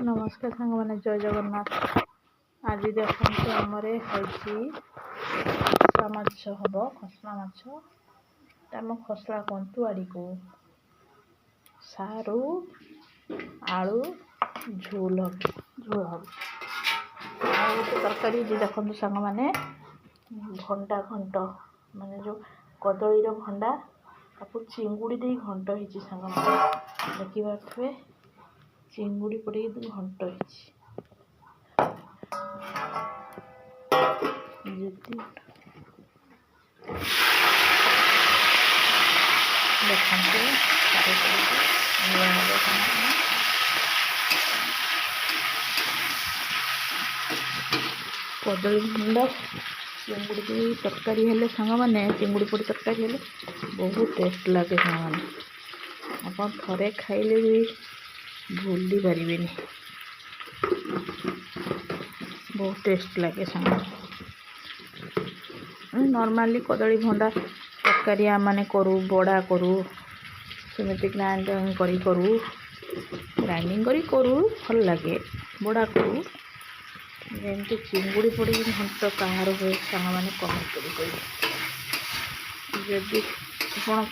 नमस्कार सांग मैंने जय जगन्नाथ। आज देखते आमरे खसला माछ हम खसला माछ आम खसला कंतुआड़ी को सारू आलू झोल हम तरकारी देखते सांग मैंने भंडा घंट माने जो कदली भंडा आपको चिंगुड़ी दे घंट हो सांग देखी पारे चिंगुड़ी पड़े घंट देखते कदली भंडा चिंगुड़ी तरकारी हेले सांग मैंने चिंगुड़ी पड़ी तरकारी हेले बहुत टेस्ट लगे सांग मैंने आप थरे खाइले भी भूली पारे बहुत टेस्ट लगे सांग नॉर्मली कदली भंडा तरकारी आम करूँ बड़ा करूँ सेमती ग्राइंडिंग करूँ भल लगे बड़ा करूँ जमती चिंगुड़ी पड़ी घंट कहार हुए सांग मैंने कमेंट करें जदि आप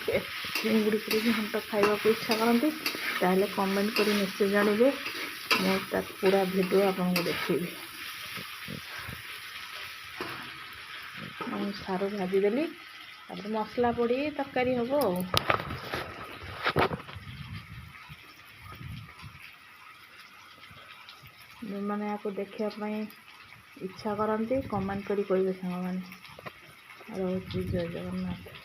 चिंगुड़ी पड़ी घंट खावा इच्छा करती ताहले कमेंट कर निश्चय जानवे मैं पूरा वीडियो आपको देखी सारू भाजीदेली मसला पड़ी तरकारी हम जो मैंने आपको देखापी इच्छा करती कमेंट करी कहे सांग मैंने। जय जगन्नाथ।